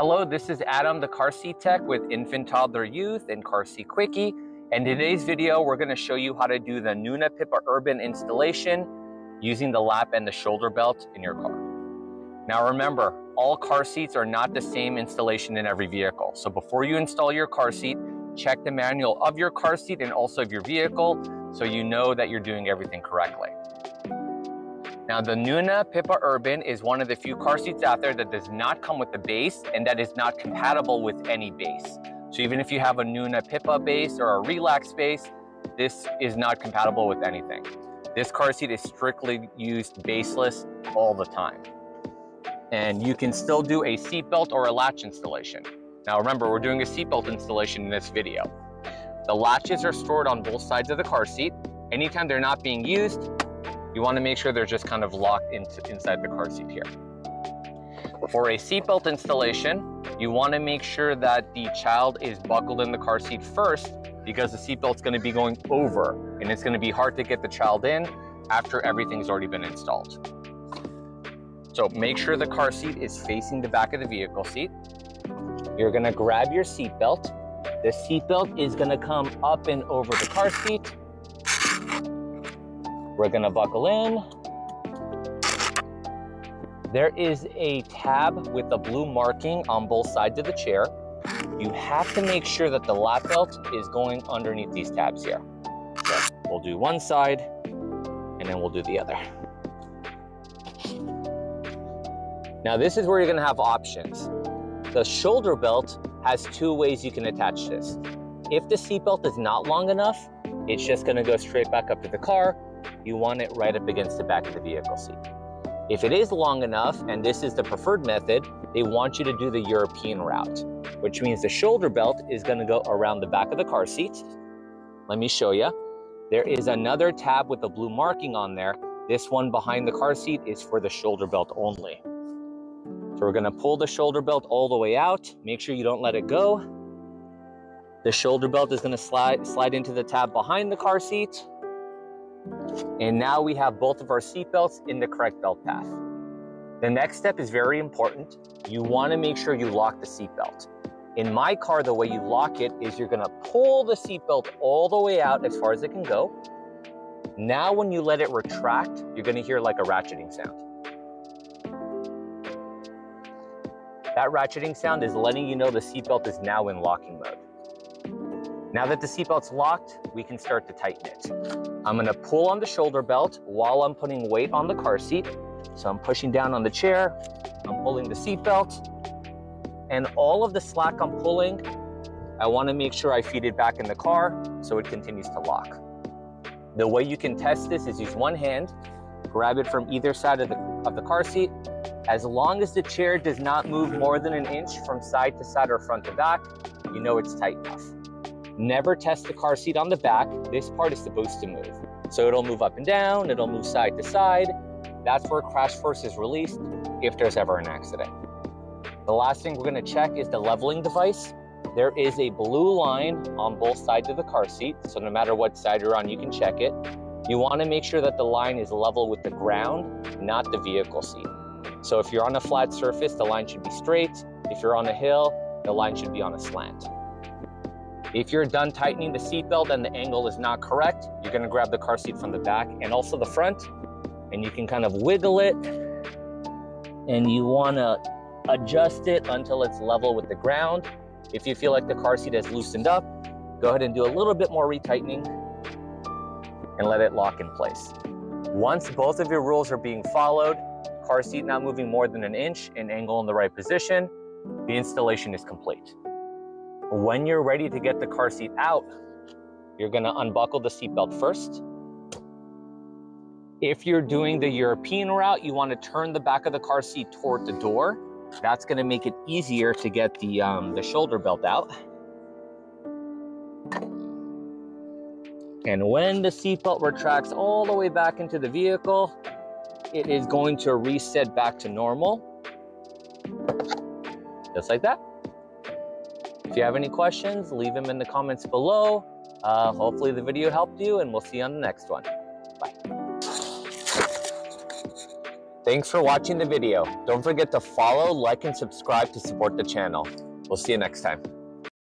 Hello, this is Adam, the car seat tech with Infant, Toddler, Youth and Car Seat Quickie. And in today's video, we're going to show you how to do the Nuna Pipa Urbn installation using the lap and the shoulder belt in your car. Now remember, all car seats are not the same installation in every vehicle. So before you install your car seat, check the manual of your car seat and also of your vehicle so you know that you're doing everything correctly. Now, the Nuna Pipa Urbn is one of the few car seats out there that does not come with the base and that is not compatible with any base. So even if you have a Nuna Pipa base or a Relax base, this is not compatible with anything. This car seat is strictly used baseless all the time. And you can still do a seatbelt or a latch installation. Now remember, we're doing a seatbelt installation in this video. The latches are stored on both sides of the car seat. Anytime they're not being used, you want to make sure they're just kind of locked inside the car seat here. For a seatbelt installation, you want to make sure that the child is buckled in the car seat first because the seatbelt's going to be going over and it's going to be hard to get the child in after everything's already been installed. So make sure the car seat is facing the back of the vehicle seat. You're going to grab your seatbelt. The seatbelt is going to come up and over the car seat. We're going to buckle in. There is a tab with a blue marking on both sides of the chair. You have to make sure that the lap belt is going underneath these tabs here. So we'll do one side and then we'll do the other. Now this is where you're going to have options. The shoulder belt has two ways you can attach this. If the seat belt is not long enough, it's just going to go straight back up to the car. You want it right up against the back of the vehicle seat. If it is long enough, and this is the preferred method, they want you to do the European route, which means the shoulder belt is going to go around the back of the car seat. Let me show you. There is another tab with a blue marking on there. This one behind the car seat is for the shoulder belt only. So we're going to pull the shoulder belt all the way out. Make sure you don't let it go. The shoulder belt is going to slide into the tab behind the car seat. And now we have both of our seat belts in the correct belt path. The next step is very important. You want to make sure you lock the seat belt. In my car, the way you lock it is you're going to pull the seat belt all the way out as far as it can go. Now when you let it retract, you're going to hear like a ratcheting sound. That ratcheting sound is letting you know the seat belt is now in locking mode. Now that the seatbelt's locked, we can start to tighten it. I'm going to pull on the shoulder belt while I'm putting weight on the car seat. So I'm pushing down on the chair, I'm pulling the seatbelt, and all of the slack I'm pulling, I want to make sure I feed it back in the car so it continues to lock. The way you can test this is use one hand, grab it from either side of the car seat. As long as the chair does not move more than an inch from side to side or front to back, you know it's tight enough. Never test the car seat on the back. This part is supposed to move. So it'll move up and down, it'll move side to side. That's where crash force is released if there's ever an accident. The last thing we're going to check is the leveling device. There is a blue line on both sides of the car seat, so no matter what side you're on, you can check it. You want to make sure that the line is level with the ground, not the vehicle seat. So if you're on a flat surface, the line should be straight. If you're on a hill, the line should be on a slant. If you're done tightening the seatbelt and the angle is not correct, you're going to grab the car seat from the back and also the front, and you can kind of wiggle it, and you want to adjust it until it's level with the ground. If you feel like the car seat has loosened up, go ahead and do a little bit more retightening and let it lock in place. Once both of your rules are being followed, car seat not moving more than an inch and angle in the right position, the installation is complete. When you're ready to get the car seat out, you're going to unbuckle the seatbelt first. If you're doing the European route, you want to turn the back of the car seat toward the door. That's going to make it easier to get the shoulder belt out. And when the seatbelt retracts all the way back into the vehicle, it is going to reset back to normal. Just like that. If you have any questions, leave them in the comments below. Hopefully the video helped you, and we'll see you on the next one. Bye. Thanks for watching the video. Don't forget to follow, like, and subscribe to support the channel. We'll see you next time.